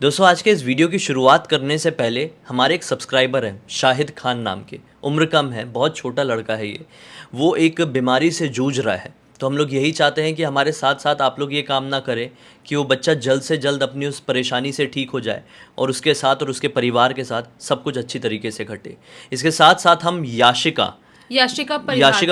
दोस्तों आज के इस वीडियो की शुरुआत करने से पहले हमारे एक सब्सक्राइबर हैं शाहिद खान नाम के। उम्र कम है, बहुत छोटा लड़का है ये। वो एक बीमारी से जूझ रहा है, तो हम लोग यही चाहते हैं कि हमारे साथ साथ आप लोग ये कामना करें कि वो बच्चा जल्द से जल्द अपनी उस परेशानी से ठीक हो जाए और उसके साथ और उसके परिवार के साथ सब कुछ अच्छी तरीके से घटे। इसके साथ साथ हम याशिका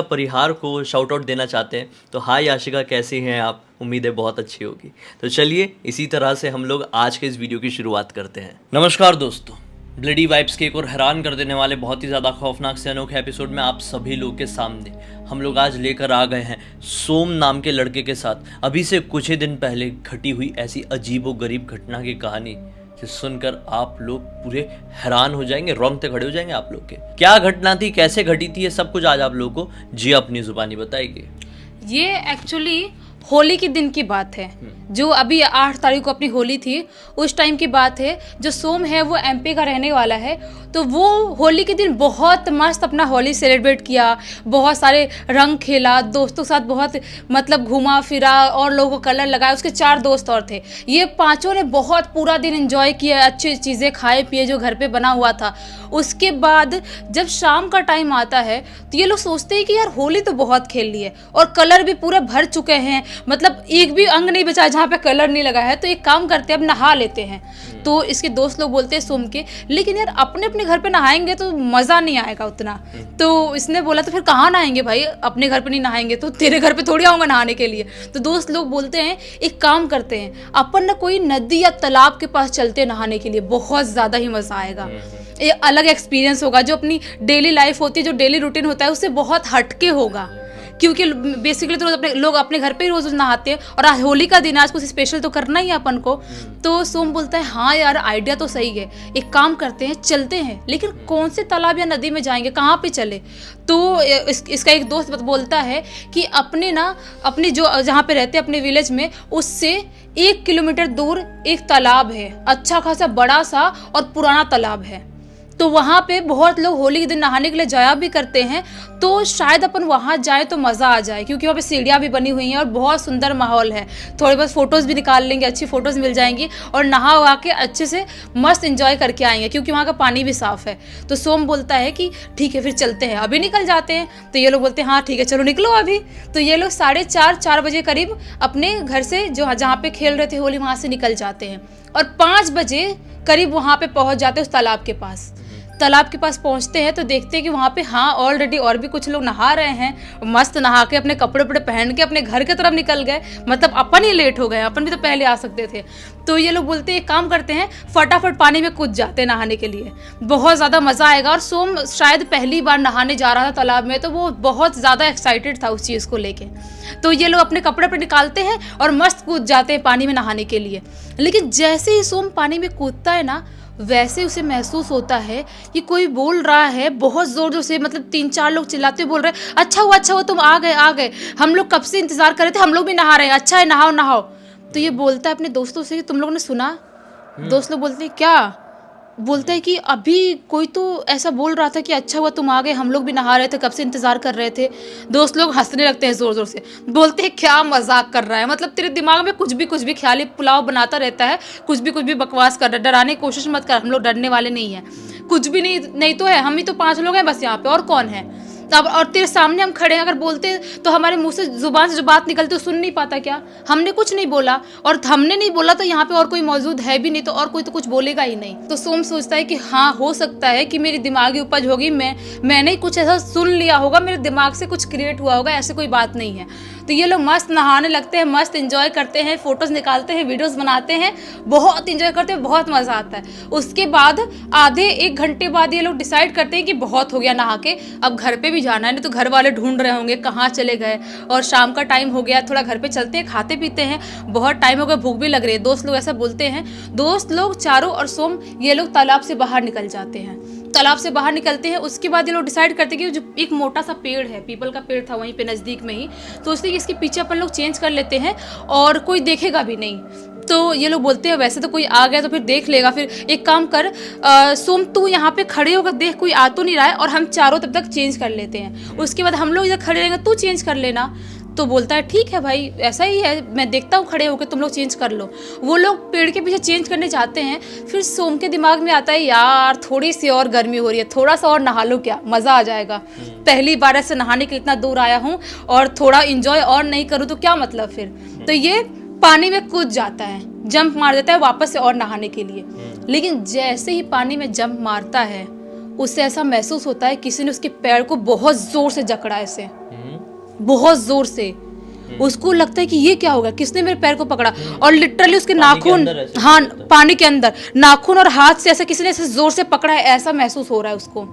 परिहार को शाउट आउट देना चाहते हैं। तो हाय याशिका, कैसी हैं आप? उम्मीद है बहुत अच्छी होगी। तो चलिए इसी तरह से हम लोग आज के इस वीडियो की शुरुआत करते हैं। नमस्कार दोस्तों, ब्लडी वाइब्स के एक और हैरान कर देने वाले बहुत ही ज़्यादा खौफनाक से अनोखे एपिसोड में आप सभी लोग के सामने हम लोग आज लेकर आ गए हैं सोम नाम के लड़के के साथ अभी से कुछ ही दिन पहले घटी हुई ऐसी अजीबोगरीब घटना की कहानी, जिसे सुनकर आप लोग पूरे हैरान हो जाएंगे, रोंगटे खड़े हो जाएंगे आप लोग के। क्या घटना थी, कैसे घटी थी, ये सब कुछ आज आप लोगों को जी अपनी जुबानी बताएगी। ये एक्चुअली होली के दिन की बात है, जो अभी 8 तारीख को अपनी होली थी उस टाइम की बात है। जो सोम है वो एमपी का रहने वाला है, तो वो होली के दिन बहुत मस्त अपना होली सेलिब्रेट किया, बहुत सारे रंग खेला, दोस्तों के साथ बहुत मतलब घूमा फिरा और लोगों को कलर लगाया। उसके 4 दोस्त और थे, ये पांचों ने बहुत पूरा दिन एंजॉय किया, अच्छी चीज़ें खाए पिए जो घर पे बना हुआ था। उसके बाद जब शाम का टाइम आता है तो ये लोग सोचते हैं कि यार होली तो बहुत खेल ली है और कलर भी पूरे भर चुके हैं, मतलब एक भी अंग नहीं बचा जहाँ पे कलर नहीं लगा है, तो एक काम करते हैं अब नहा लेते हैं। तो इसके दोस्त लोग बोलते हैं सोम के, लेकिन यार अपने अपने घर पे नहाएंगे तो मज़ा नहीं आएगा उतना। तो इसने बोला तो फिर कहाँ नहाएंगे भाई, अपने घर पे नहीं नहाएंगे तो तेरे घर पे थोड़ी आऊँगा नहाने के लिए। तो दोस्त लोग बोलते हैं एक काम करते हैं, अपन ना कोई नदी या तालाब के पास चलते नहाने के लिए, बहुत ज़्यादा ही मज़ा आएगा, ये अलग एक्सपीरियंस होगा। जो अपनी डेली लाइफ होती है, जो डेली रूटीन होता है, उससे बहुत हटके होगा, क्योंकि बेसिकली तो लोग अपने घर पे ही रोज नहाते हैं और आज होली का दिन है, आज कुछ स्पेशल तो करना ही है अपन को। तो सोम बोलता है हाँ यार आइडिया तो सही है, एक काम करते हैं चलते हैं, लेकिन कौन से तालाब या नदी में जाएंगे, कहाँ पे चले? तो इसका एक दोस्त बोलता है कि अपनी जो जहाँ पे रहते हैं अपने विलेज में, उससे 1 किलोमीटर दूर एक तालाब है, अच्छा खासा बड़ा सा और पुराना तालाब है। तो वहाँ पे बहुत लोग होली के दिन नहाने के लिए जाया भी करते हैं, तो शायद अपन वहाँ जाए तो मज़ा आ जाए, क्योंकि वहाँ पे सीढ़ियाँ भी बनी हुई हैं और बहुत सुंदर माहौल है। थोड़ी बहुत फ़ोटोज़ भी निकाल लेंगे, अच्छी फ़ोटोज़ मिल जाएंगी और नहा वहा के अच्छे से मस्त एंजॉय करके आएंगे, क्योंकि वहाँ का पानी भी साफ़ है। तो सोम बोलता है कि ठीक है फिर चलते हैं, अभी निकल जाते हैं। तो ये लोग बोलते हैं हाँ ठीक है चलो निकलो अभी। तो ये लोग 4:30 बजे करीब अपने घर से जो जहाँ पे खेल रहे थे होली, वहाँ से निकल जाते हैं और 5 बजे करीब वहाँ पे पहुँच जाते हैं उस तालाब के पास। तालाब के पास पहुंचते हैं तो देखते हैं कि वहाँ पे हाँ ऑलरेडी और भी कुछ लोग नहा रहे हैं, मस्त नहा के अपने कपड़े पहन के अपने घर की तरफ निकल गए। मतलब अपन ही लेट हो गए, अपन भी तो पहले आ सकते थे। तो ये लोग बोलते हैं काम करते हैं, फटाफट पानी में कूद जाते हैं नहाने के लिए, बहुत ज़्यादा मज़ा आएगा। और सोम शायद पहली बार नहाने जा रहा था तालाब में, तो वो बहुत ज़्यादा एक्साइटेड था उस चीज़ को लेके। तो ये लोग अपने कपड़े निकालते हैं और मस्त कूद जाते हैं पानी में नहाने के लिए। लेकिन जैसे ही सोम पानी में कूदता है ना, वैसे उसे महसूस होता है कि कोई बोल रहा है बहुत जोर जोर से, मतलब 3-4 लोग चिल्लाते बोल रहे हैं अच्छा हुआ तुम आ गए, हम लोग कब से इंतजार कर रहे थे, हम लोग भी नहा रहे हैं, अच्छा है नहाओ। तो ये बोलता है अपने दोस्तों से कि तुम लोगों ने सुना? दोस्त लोग बोलते हैं क्या? बोलता है कि अभी कोई तो ऐसा बोल रहा था कि अच्छा हुआ तुम आ गए, हम लोग भी नहा रहे थे, कब से इंतजार कर रहे थे। दोस्त लोग हंसने लगते हैं जोर जोर से, बोलते हैं क्या मजाक कर रहा है, मतलब तेरे दिमाग में कुछ भी ख्याली पुलाव बनाता रहता है, कुछ भी बकवास कर रहा है, डराने की कोशिश मत कर, हम लोग डरने वाले नहीं हैं, कुछ भी नहीं तो है, हम ही तो 5 लोग हैं बस यहाँ पे, और कौन है? तब और तेरे सामने हम खड़े हैं, अगर बोलते तो हमारे मुंह से जुबान से जो बात निकलती सुन नहीं पाता क्या? हमने कुछ नहीं बोला, और हमने नहीं बोला तो यहाँ पे और कोई मौजूद है भी नहीं, तो और कोई तो कुछ बोलेगा ही नहीं। तो सोम सोचता है कि हाँ हो सकता है कि मेरी दिमागी उपज होगी, मैंने कुछ ऐसा सुन लिया होगा, मेरे दिमाग से कुछ क्रिएट हुआ होगा, ऐसे कोई बात नहीं है। तो ये लोग मस्त नहाने लगते हैं, मस्त एंजॉय करते हैं, फोटोज़ निकालते हैं, वीडियोस बनाते हैं, बहुत एंजॉय करते हैं, बहुत मज़ा आता है। उसके बाद आधे 1 घंटे बाद ये लोग डिसाइड करते हैं कि बहुत हो गया नहा के, अब घर पे भी जाना है, नहीं तो घर वाले ढूंढ रहे होंगे कहाँ चले गए, और शाम का टाइम हो गया, थोड़ा घर पे चलते हैं, खाते पीते हैं, बहुत टाइम हो गया, भूख भी लग रही है। दोस्त लोग ऐसा बोलते हैं। दोस्त लोग चारों और सोम ये लोग तालाब से बाहर निकल जाते हैं। तालाब से बाहर निकलते हैं, उसके बाद ये लोग डिसाइड करते हैं कि जो एक मोटा सा पेड़ है, पीपल का पेड़ था वहीं पे नज़दीक में ही, तो उससे इसके पीछे अपन लोग चेंज कर लेते हैं और कोई देखेगा भी नहीं। तो ये लोग बोलते हैं वैसे तो कोई आ गया तो फिर देख लेगा, फिर एक काम कर सोम तू यहाँ पे खड़े होकर देख कोई आ तो नहीं रहा है, और हम चारों तब तक चेंज कर लेते हैं, उसके बाद हम लोग इधर खड़े रहेंगे, तू चेंज कर लेना। तो बोलता है ठीक है भाई, ऐसा ही है, मैं देखता हूँ खड़े होकर, तुम लोग चेंज कर लो। वो लोग पेड़ के पीछे चेंज करने जाते हैं। फिर सोम के दिमाग में आता है यार थोड़ी सी और गर्मी हो रही है, थोड़ा सा और नहा लो, क्या मज़ा आ जाएगा। पहली बार ऐसे नहाने के इतना दूर आया हूँ और थोड़ा इंजॉय और नहीं करूँ तो क्या मतलब फिर। तो ये पानी में कूद जाता है, जंप मार देता है वापस से और नहाने के लिए। लेकिन जैसे ही पानी में जंप मारता है उससे ऐसा महसूस होता है किसी ने उसके पैर को बहुत जोर से जकड़ा, ऐसे बहुत जोर से। उसको लगता है कि ये क्या होगा, किसने मेरे पैर को पकड़ा, और लिटरली उसके नाखून, हाँ पानी के अंदर नाखून और हाथ से ऐसा किसी ने ऐसे जोर से पकड़ा है, ऐसा महसूस हो रहा है उसको।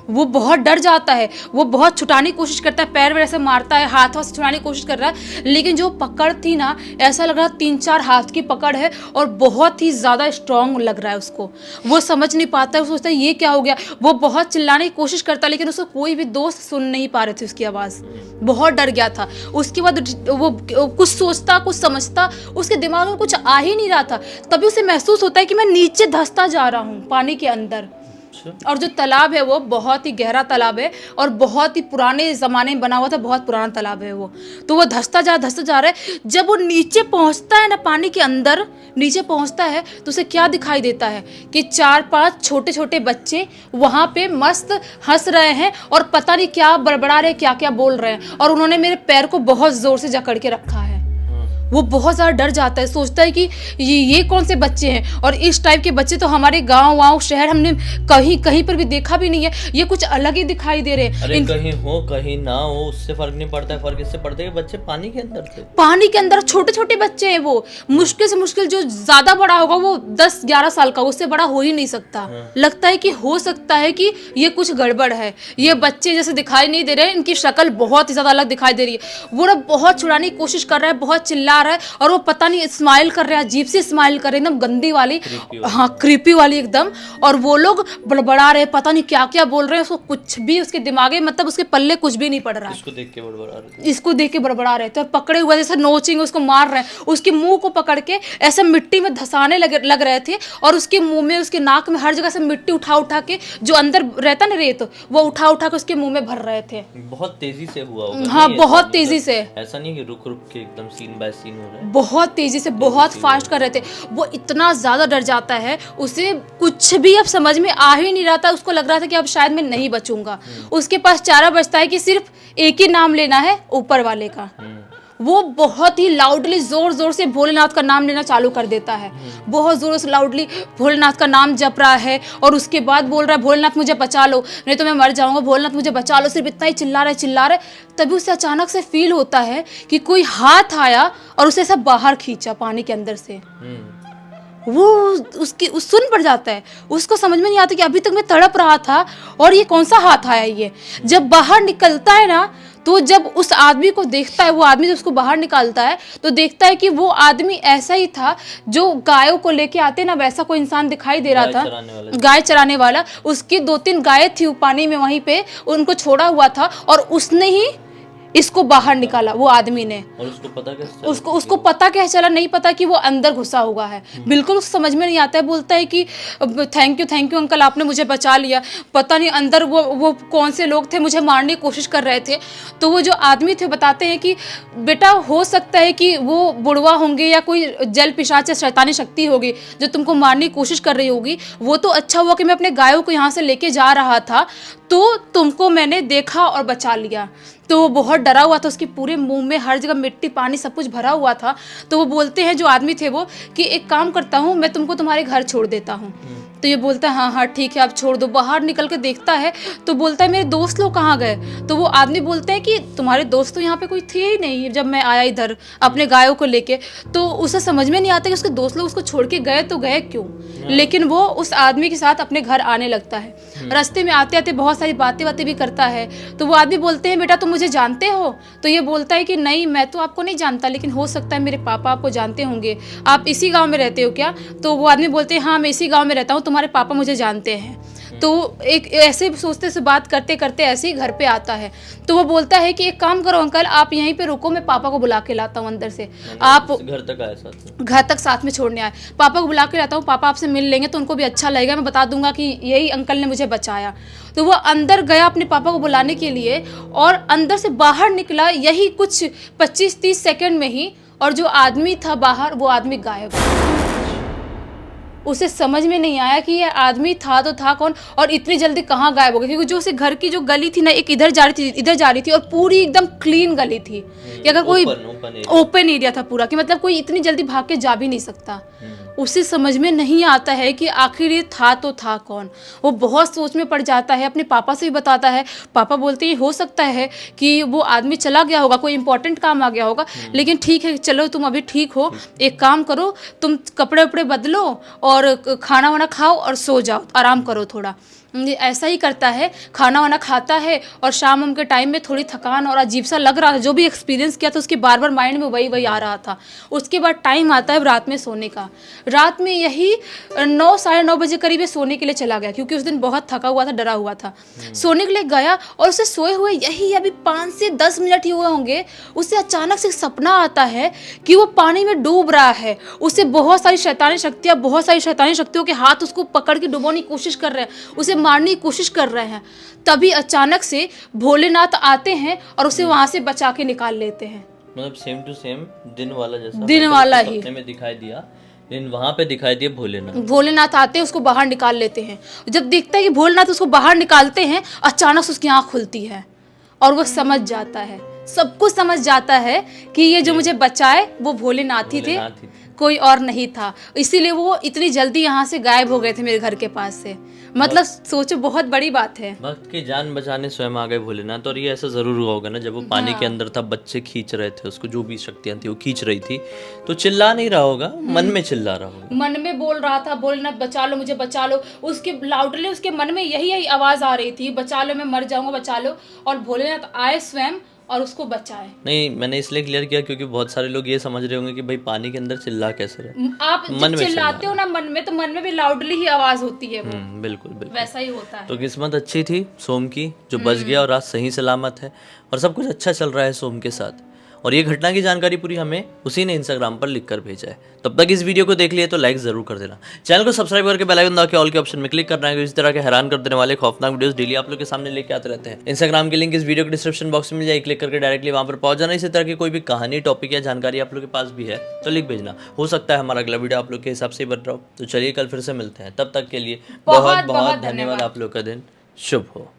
वो बहुत डर जाता है, वो बहुत छुटाने की कोशिश करता है, पैर वैसे ऐसे मारता है, हाथ से छुटाने की कोशिश कर रहा है। लेकिन जो पकड़ थी ना, ऐसा लग रहा 3-4 हाथ की पकड़ है और बहुत ही ज़्यादा स्ट्रांग लग रहा है उसको। वो समझ नहीं पाता है, वो सोचता है ये क्या हो गया। वो बहुत चिल्लाने की कोशिश करता है लेकिन उसको कोई भी दोस्त सुन नहीं पा रहे थे उसकी आवाज़। बहुत डर गया था। उसके बाद वो कुछ सोचता, कुछ समझता, उसके दिमाग में कुछ आ ही नहीं रहा था। तभी उसे महसूस होता है कि मैं नीचे धंसता जा रहा हूँ पानी के अंदर। और जो तालाब है वो बहुत ही गहरा तालाब है और बहुत ही पुराने ज़माने में बना हुआ था, बहुत पुराना तालाब है वो। तो वो धंसता जा रहा है। जब वो नीचे पहुंचता है ना, पानी के अंदर नीचे पहुंचता है तो उसे क्या दिखाई देता है कि 4-5 छोटे छोटे बच्चे वहाँ पे मस्त हंस रहे हैं और पता नहीं क्या बड़बड़ा रहे, क्या क्या बोल रहे हैं। और उन्होंने मेरे पैर को बहुत ज़ोर से जकड़ के रखा है। वो बहुत ज़्यादा डर जाता है, सोचता है कि ये कौन से बच्चे हैं, और इस टाइप के बच्चे तो हमारे गांव शहर हमने कहीं पर भी देखा भी नहीं है। ये कुछ अलग ही दिखाई दे रहे हैं। अरे कहीं हो कहीं ना हो उससे फर्क नहीं पड़ता है। फर्क इससे पड़ता है कि बच्चे पानी के अंदर थे, पानी के अंदर छोटे छोटे बच्चे हैं। वो मुश्किल से मुश्किल जो ज़्यादा बड़ा होगा वो 10-11 साल का, उससे बड़ा हो ही नहीं सकता। लगता है कि हो सकता है कि ये कुछ गड़बड़ है। ये बच्चे जैसे दिखाई नहीं दे रहे हैं, इनकी शक्ल बहुत ही ज़्यादा अलग दिखाई दे रही है। वो ना बहुत छुड़ाने की कोशिश कर रहा है, बहुत चिल्ला रहा है, और वो पता नहीं स्माइल कर रहे हैं, अजीब सी स्माइल कर रहे हैं, एकदम गंदी वाली, हाँ क्रीपी वाली एकदम। और वो लोग बड़बड़ा रहे, पता नहीं क्या क्या बोल रहे हैं। उसको कुछ भी उसके दिमाग में, मतलब उसके पल्ले कुछ भी नहीं पड़ रहा है। इसको देख के बड़बड़ा रहे थे और पकड़े हुए जैसे नोचेंगे, उसको मार रहे हैं। उसके मुंह को पकड़ के ऐसे मिट्टी में धंसाने लग रहे थे, और उसके मुंह में, उसके नाक में, हर जगह से मिट्टी उठा के, जो अंदर रहता ना रेत, वो उठा के उसके मुंह में भर रहे थे। बहुत तेजी से हुआ होगा। हाँ बहुत तेजी से, ऐसा नहीं कि रुक रुक के एकदम सीन बाय सीन हो रहा है, बहुत तेजी से, बहुत फास्ट कर रहे थे। वो इतना ज्यादा डर जाता है, उसे कुछ भी अब समझ में आ ही नहीं रहा था। उसको लग रहा था कि अब शायद मैं नहीं बचूंगा। उसके पास चारा बचता है कि सिर्फ एक ही नाम लेना है, ऊपर वाले का। वो बहुत ही लाउडली जोर जोर से भोलेनाथ का नाम लेना चालू कर देता है। बहुत जोर से लाउडली भोलेनाथ का नाम जप रहा है, और उसके बाद बोल रहा है भोलेनाथ मुझे बचा लो, नहीं तो मैं मर जाऊंगा, भोलेनाथ मुझे बचा लो। सिर्फ इतना ही चिल्ला रहा है। तभी उसे अचानक से फील होता है कि कोई हाथ आया और उसे ऐसा बाहर खींचा पानी के अंदर से। वो सुन पड़ जाता है। उसको समझ में नहीं आता कि अभी तक मैं तड़प रहा था और ये कौन सा हाथ आया। ये जब बाहर निकलता है ना, तो जब उस आदमी को देखता है, वो आदमी जब उसको बाहर निकालता है तो देखता है कि वो आदमी ऐसा ही था जो गायों को लेके आते ना, वैसा कोई इंसान दिखाई दे रहा था, गाय चराने वाला। उसकी 2-3 गायें थी पानी में, वहीं पे उनको छोड़ा हुआ था, और उसने ही इसको बाहर निकाला, वो आदमी ने। और उसको पता कैसे चला? उसको पता कैसे चला, नहीं पता कि वो अंदर घुसा हुआ है। बिल्कुल उसको समझ में नहीं आता है। बोलता है कि थैंक यू अंकल, आपने मुझे बचा लिया। पता नहीं अंदर वो कौन से लोग थे, मुझे मारने की कोशिश कर रहे थे। तो वो जो आदमी थे बताते हैं कि बेटा हो सकता है कि वो बुढ़वा होंगे या कोई जल पिशाच या शैतानी शक्ति होगी जो तुमको मारने की कोशिश कर रही होगी। वो तो अच्छा हुआ कि मैं अपने गायों को यहाँ से लेके जा रहा था, तो तुमको मैंने देखा और बचा लिया। तो वो बहुत डरा हुआ था, उसके पूरे मुंह में हर जगह मिट्टी पानी सब कुछ भरा हुआ था। तो वो बोलते हैं, जो आदमी थे वो, कि एक काम करता हूँ, मैं तुमको तुम्हारे घर छोड़ देता हूँ। तो ये बोलता है हाँ ठीक है आप छोड़ दो। बाहर निकल के देखता है तो बोलता है मेरे दोस्त लोग कहाँ गए। तो वो आदमी बोलते हैं कि तुम्हारे दोस्त तो यहाँ पे कोई थे ही नहीं जब मैं आया इधर अपने गायों को लेके। तो उसे समझ में नहीं आता कि उसके दोस्त लोग उसको छोड़ के गए तो गए क्यों। लेकिन वो उस आदमी के साथ अपने घर आने लगता है। रास्ते में आते आते बहुत सारी बातें भी करता है। तो वो आदमी बोलते हैं बेटा तुम मुझे जानते हो। तो ये बोलता है कि नहीं मैं तो आपको नहीं जानता, लेकिन हो सकता है मेरे पापा आपको जानते होंगे, आप इसी गाँव में रहते हो क्या। तो वो आदमी बोलते हैं हाँ मैं इसी गाँव में रहता हूँ, तुम्हारे पापा मुझे जानते हैं। तो एक ऐसे सोचते से बात करते करते ऐसे ही घर पे आता है। तो वो बोलता है कि एक काम करो अंकल, आप यहीं पे रुको, मैं पापा को बुला के लाता हूँ अंदर से। आप घर तक आए साथ में? घर तक साथ में छोड़ने आए। पापा को बुला के लाता हूँ, पापा आपसे मिल लेंगे तो उनको भी अच्छा लगेगा, मैं बता दूंगा कि यही अंकल ने मुझे बचाया। तो वो अंदर गया अपने पापा को बुलाने के लिए, और अंदर से बाहर निकला यही कुछ 25-30 सेकंड में ही, और जो आदमी था बाहर वो आदमी गायब। उसे समझ में नहीं आया कि ये आदमी था तो था कौन, और इतनी जल्दी कहाँ गायब हो गया, क्योंकि जो उसे घर की जो गली थी ना, एक इधर जा रही थी और पूरी एकदम क्लीन गली थी, कि अगर कोई ओपन एरिया था पूरा, कि मतलब कोई इतनी जल्दी भाग के जा भी नहीं सकता। उसे समझ में नहीं आता है कि आखिर ये था तो था कौन। वो बहुत सोच में पड़ जाता है, अपने पापा से भी बताता है। पापा बोलते हैं हो सकता है कि वो आदमी चला गया होगा, कोई इंपॉर्टेंट काम आ गया होगा, लेकिन ठीक है चलो तुम अभी ठीक हो, एक काम करो तुम कपड़े वपड़े बदलो और खाना वाना खाओ और सो जाओ, आराम करो थोड़ा। ऐसा ही करता है, खाना वाना खाता है, और शाम के टाइम में थोड़ी थकान और अजीब सा लग रहा था, जो भी एक्सपीरियंस किया था उसके बार बार माइंड में वही आ रहा था। उसके बाद टाइम आता है रात में सोने का। रात में यही 9 साढ़े 9 बजे करीब सोने के लिए चला गया, क्योंकि उस दिन बहुत थका हुआ था, डरा हुआ था। सोने के लिए गया और उसे सोए हुए यही अभी 5 से 10 मिनट ही हुए होंगे, उसे अचानक से सपना आता है कि वो पानी में डूब रहा है। उसे बहुत सारी शैतानी शक्तियों के हाथ उसको पकड़ के डुबोने की कोशिश कर रहे हैं, उसे मारने की कोशिश कर रहे हैं। तभी अचानक से भोलेनाथ आते हैं और उसे वहां से बचा के निकाल लेते हैं। मतलब सेम टू सेम दिन वाला जैसा, दिन वाला ही सपने में दिखाई दिया, लेकिन वहां पे दिखाई दिया भोलेनाथ आते हैं, उसको बाहर निकाल लेते हैं। जब देखता है कि भोलेनाथ उसको बाहर निकालते हैं, अचानक से उसकी आंख खुलती है और वो समझ जाता है, सब कुछ समझ जाता है कि ये जो मुझे बचाए वो भोलेनाथ ही थे, कोई और नहीं था। इसीलिए वो इतनी जल्दी यहाँ से गायब हो गए थे मेरे घर के पास से। मतलब सोचो बहुत बड़ी बात है। भक्त की जान बचाने स्वयं आ गए भोलेनाथ। और ये ऐसा जरूर हुआ होगा ना, जब वो पानी के अंदर था, बच्चे खींच रहे थे उसको, जो भी शक्तियां थी वो खींच रही थी, तो चिल्ला नहीं रहा होगा, मन में चिल्ला रहा होगा, मन में बोल रहा था भोलेनाथ बचा लो मुझे, बचा लो। उसके लाउडली उसके मन में यही आवाज आ रही थी, बचा लो मैं मर जाऊंगा, बचा लो। और भोलेनाथ आए स्वयं और उसको बचाए। नहीं, मैंने इसलिए क्लियर किया क्योंकि बहुत सारे लोग ये समझ रहे होंगे कि भाई पानी के अंदर चिल्ला कैसे रहे। आप जब चिल्लाते हो ना मन में, तो मन में भी लाउडली ही आवाज होती है वो। बिल्कुल बिल्कुल वैसा ही होता है। तो किस्मत अच्छी थी सोम की, जो बच गया और आज सही सलामत है, और सब कुछ अच्छा चल रहा है सोम के साथ। और ये घटना की जानकारी पूरी हमें उसी ने इंस्टाग्राम पर लिख कर भेजा है। तब तक इस वीडियो को देख लिए तो लाइक जरूर कर देना, चैनल को सब्सक्राइब करके बेल आइकन दबा के ऑल के ऑप्शन में क्लिक करना है, इस तरह के हैरान कर देने वाले खौफनाक वीडियोस डेली आप लोग के सामने लेके आते रहते हैं। इंस्टाग्राम की लिंक इस वीडियो के डिस्क्रिप्शन बॉक्स में मिल जाएगी, क्लिक करके डायरेक्टली वहां पर पहुंच जाना। इसी तरह की कोई भी कहानी, टॉपिक या जानकारी आप लोग के पास भी है तो लिख भेजना, हो सकता है हमारा अगला वीडियो आप लोग के हिसाब से बन रहा हो। तो चलिए कल फिर से मिलते हैं, तब तक के लिए बहुत बहुत धन्यवाद। आप लोग का दिन शुभ हो।